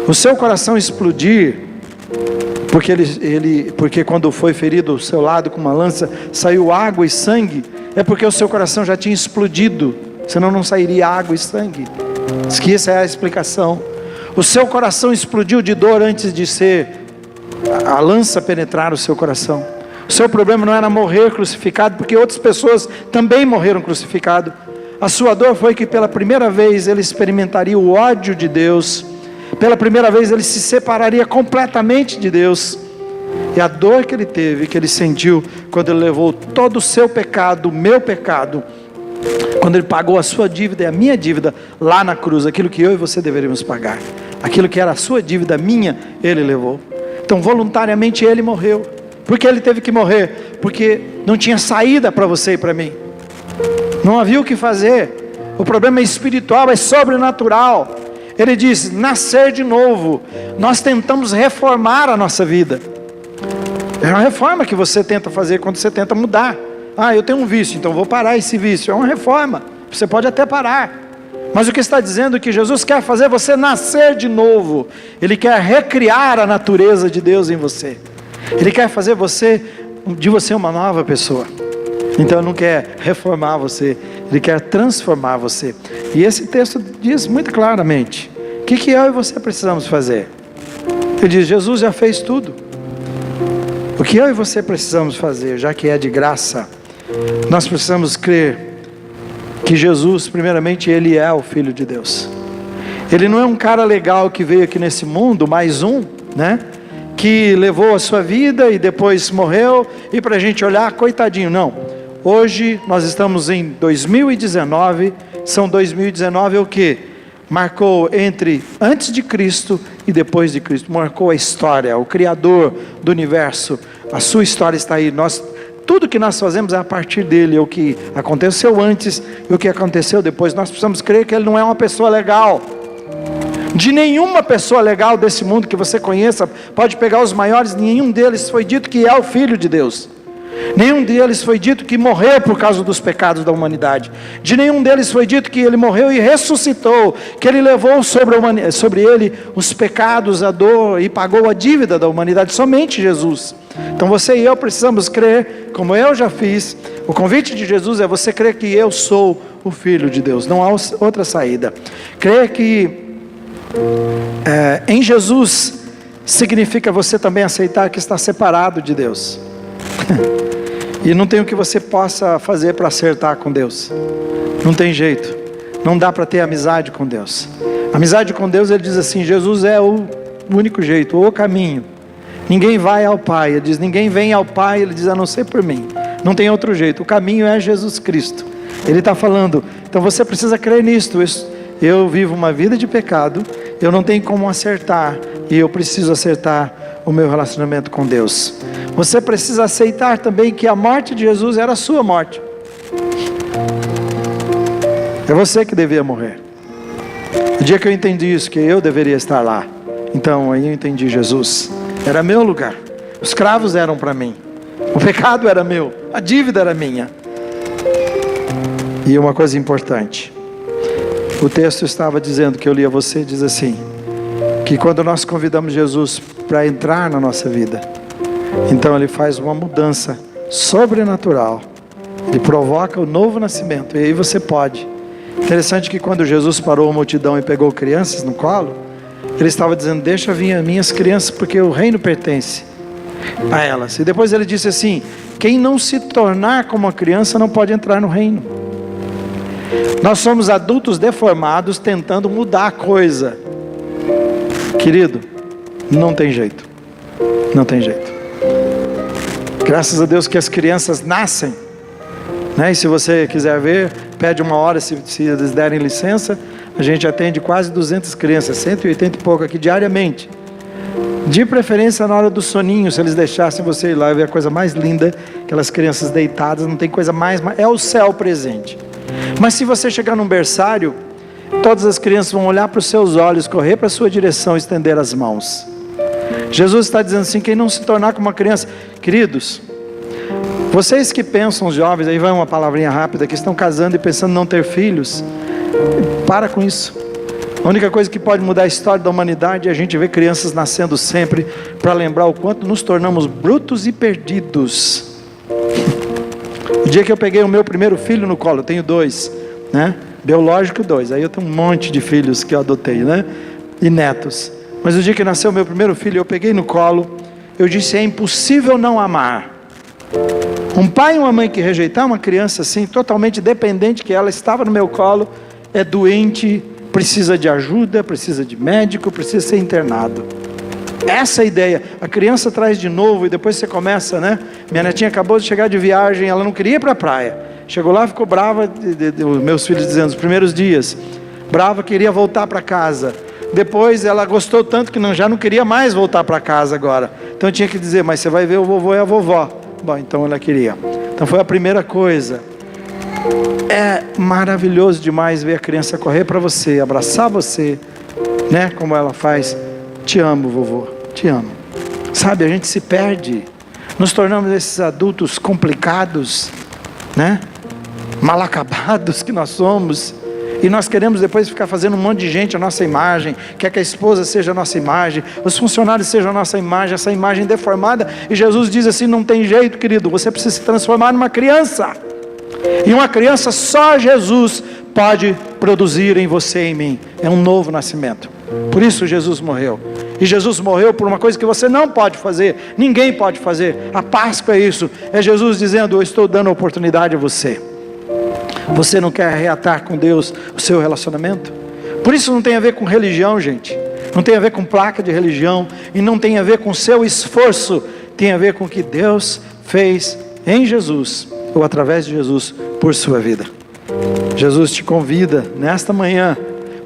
Speaker 4: O seu coração explodir, porque quando foi ferido ao seu lado com uma lança, saiu água e sangue, é porque o seu coração já tinha explodido, senão não sairia água e sangue. Diz que essa é a explicação. O seu coração explodiu de dor antes de ser a lança penetrar o seu coração. O seu problema não era morrer crucificado, porque outras pessoas também morreram crucificado. A sua dor foi que pela primeira vez ele experimentaria o ódio de Deus. Pela primeira vez ele se separaria completamente de Deus. E a dor que ele teve, que ele sentiu, quando ele levou todo o seu pecado, o meu pecado, quando ele pagou a sua dívida e a minha dívida lá na cruz, aquilo que eu e você deveríamos pagar, aquilo que era a sua dívida, minha, ele levou. Então voluntariamente ele morreu. Por que ele teve que morrer? Porque não tinha saída para você e para mim. Não havia o que fazer. O problema é espiritual, é sobrenatural. Ele diz, nascer de novo. Nós tentamos reformar a nossa vida. É uma reforma que você tenta fazer quando você tenta mudar. Eu tenho um vício, então vou parar esse vício. É uma reforma, você pode até parar. Mas o que está dizendo é que Jesus quer fazer você nascer de novo. Ele quer recriar a natureza de Deus em você. Ele quer fazer de você uma nova pessoa. Então Ele não quer reformar você, Ele quer transformar você. E esse texto diz muito claramente, o que eu e você precisamos fazer? Ele diz, Jesus já fez tudo. O que eu e você precisamos fazer, já que é de graça, nós precisamos crer que Jesus, primeiramente, Ele é o Filho de Deus. Ele não é um cara legal que veio aqui nesse mundo, mais um, né? Que levou a sua vida e depois morreu, e para a gente olhar, coitadinho, não. Hoje nós estamos em 2019, são 2019 o que? Marcou entre antes de Cristo e depois de Cristo, marcou a história, o Criador do universo, a sua história está aí, tudo que nós fazemos é a partir dele, o que aconteceu antes e o que aconteceu depois. Nós precisamos crer que ele não é uma pessoa legal. De nenhuma pessoa legal desse mundo que você conheça, pode pegar os maiores, nenhum deles foi dito que é o Filho de Deus. Nenhum deles foi dito que morreu por causa dos pecados da humanidade. De nenhum deles foi dito que ele morreu e ressuscitou, que ele levou sobre ele os pecados, a dor e pagou a dívida da humanidade. Somente Jesus. Então você e eu precisamos crer, como eu já fiz. O convite de Jesus é você crer que eu sou o Filho de Deus. Não há outra saída. Crer que em Jesus significa você também aceitar que está separado de Deus. E não tem o que você possa fazer para acertar com Deus. Não tem jeito. Não dá para ter amizade com Deus. Amizade com Deus, ele diz assim, Jesus é o único jeito, o caminho. Ninguém vai ao Pai. Ele diz, ninguém vem ao Pai, ele diz, a não ser por mim. Não tem outro jeito. O caminho é Jesus Cristo. Ele está falando, então você precisa crer nisto. Eu vivo uma vida de pecado, eu não tenho como acertar, e eu preciso acertar o meu relacionamento com Deus. Você precisa aceitar também que a morte de Jesus era a sua morte. É você que devia morrer. O dia que eu entendi isso, que eu deveria estar lá, então aí eu entendi Jesus. Era meu lugar. Os cravos eram para mim. O pecado era meu. A dívida era minha. E uma coisa importante. O texto estava dizendo, que eu li a você, diz assim, que quando nós convidamos Jesus para entrar na nossa vida, então ele faz uma mudança sobrenatural. Ele provoca o novo nascimento. E aí você pode. Interessante que quando Jesus parou a multidão e pegou crianças no colo, ele estava dizendo, deixa vir as minhas crianças, porque o reino pertence a elas. E depois ele disse assim, quem não se tornar como uma criança não pode entrar no reino. Nós somos adultos deformados tentando mudar a coisa. Querido, não tem jeito. Não tem jeito. Graças a Deus que as crianças nascem, né? E se você quiser ver, pede uma hora, se eles derem licença, a gente atende quase 200 crianças, 180 e pouco aqui diariamente. De preferência na hora do soninho, se eles deixassem você ir lá e ver a coisa mais linda, aquelas crianças deitadas, não tem coisa mais, é o céu presente. Mas se você chegar num berçário, todas as crianças vão olhar para os seus olhos, correr para a sua direção, estender as mãos. Jesus está dizendo assim, quem não se tornar como uma criança, queridos, vocês que pensam, os jovens, aí vai uma palavrinha rápida, que estão casando e pensando em não ter filhos, para com isso. A única coisa que pode mudar a história da humanidade é a gente ver crianças nascendo sempre, para lembrar o quanto nos tornamos brutos e perdidos. O dia que eu peguei o meu primeiro filho no colo, eu tenho 2, né? Biológico 2, aí eu tenho um monte de filhos que eu adotei, né? E netos. Mas o dia que nasceu o meu primeiro filho, eu peguei no colo, eu disse, é impossível não amar. Um pai e uma mãe que rejeitar uma criança assim, totalmente dependente, que ela estava no meu colo, é doente, precisa de ajuda, precisa de médico, precisa ser internado. Essa é a ideia. A criança traz de novo e depois você começa, né? Minha netinha acabou de chegar de viagem, ela não queria ir para a praia. Chegou lá, ficou brava, os meus filhos dizendo, os primeiros dias, brava, queria voltar para casa. Depois ela gostou tanto que já não queria mais voltar para casa agora. Então eu tinha que dizer, mas você vai ver o vovô e a vovó. Bom, então ela queria. Então foi a primeira coisa. É maravilhoso demais ver a criança correr para você, abraçar você, né? Como ela faz. Te amo, vovô, te amo. Sabe, a gente se perde. Nos tornamos esses adultos complicados, né? Mal acabados que nós somos. E nós queremos depois ficar fazendo um monte de gente a nossa imagem. Quer que a esposa seja a nossa imagem, os funcionários sejam a nossa imagem, essa imagem deformada. E Jesus diz assim, não tem jeito, querido, você precisa se transformar numa criança. E uma criança só Jesus pode produzir em você e em mim. É um novo nascimento. Por isso Jesus morreu. E Jesus morreu por uma coisa que você não pode fazer, ninguém pode fazer. A Páscoa é isso, é Jesus dizendo, eu estou dando a oportunidade a você. Você não quer reatar com Deus o seu relacionamento? Por isso não tem a ver com religião, gente. Não tem a ver com placa de religião. E não tem a ver com seu esforço. Tem a ver com o que Deus fez em Jesus. ou através de Jesus por sua vida. Jesus te convida nesta manhã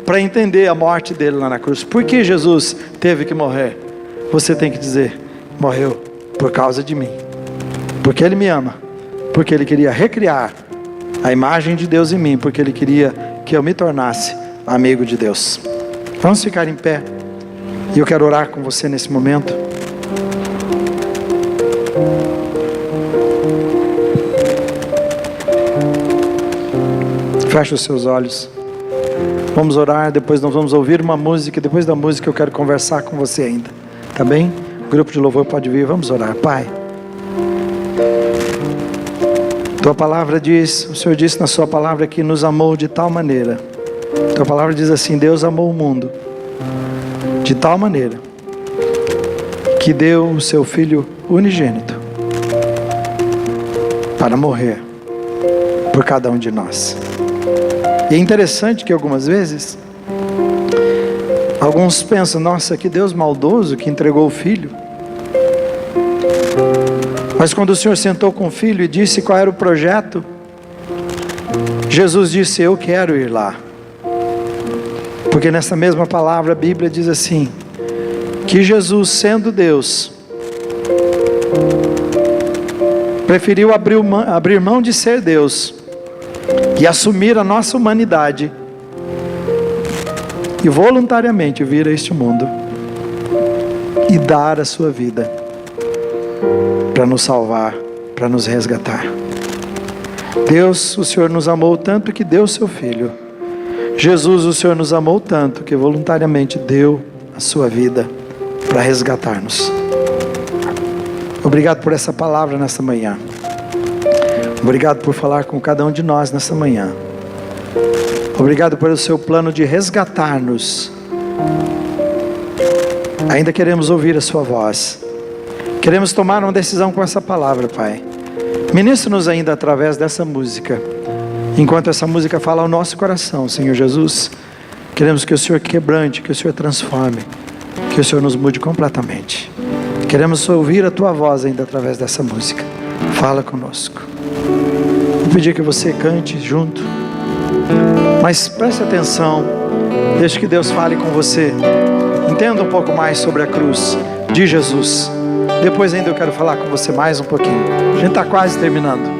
Speaker 4: para entender a morte dele lá na cruz. Por que Jesus teve que morrer? Você tem que dizer: morreu por causa de mim, porque Ele me ama, porque Ele queria recriar a imagem de Deus em mim, porque Ele queria que eu me tornasse amigo de Deus. Vamos ficar em pé, e eu quero orar com você nesse momento. Feche os seus olhos. Vamos orar, depois nós vamos ouvir uma música, e depois da música eu quero conversar com você ainda, tá bem? O grupo de louvor pode vir, vamos orar. Pai, Tua palavra diz, o Senhor disse na Sua palavra que nos amou de tal maneira. Tua palavra diz assim: Deus amou o mundo de tal maneira que deu o Seu Filho unigênito para morrer por cada um de nós. E é interessante que algumas vezes alguns pensam: nossa, que Deus maldoso que entregou o Filho. Mas quando o Senhor sentou com o Filho e disse qual era o projeto, Jesus disse: eu quero ir lá. Porque nessa mesma palavra a Bíblia diz assim, que Jesus, sendo Deus, preferiu abrir mão de ser Deus e assumir a nossa humanidade e voluntariamente vir a este mundo e dar a sua vida para nos salvar, para nos resgatar. Deus, o Senhor nos amou tanto que deu o seu Filho. Jesus, o Senhor nos amou tanto que voluntariamente deu a sua vida para resgatar-nos. Obrigado por essa palavra nessa manhã. Obrigado por falar com cada um de nós nessa manhã. Obrigado pelo seu plano de resgatar-nos. Ainda queremos ouvir a sua voz. Queremos tomar uma decisão com essa palavra, Pai. Ministra-nos ainda através dessa música. Enquanto essa música fala ao nosso coração, Senhor Jesus, queremos que o Senhor quebrante, que o Senhor transforme, que o Senhor nos mude completamente. Queremos ouvir a Tua voz ainda através dessa música. Fala conosco. Vou pedir que você cante junto, mas preste atenção, deixe que Deus fale com você. Entenda um pouco mais sobre a cruz de Jesus. Depois ainda eu quero falar com você mais um pouquinho. A gente está quase terminando.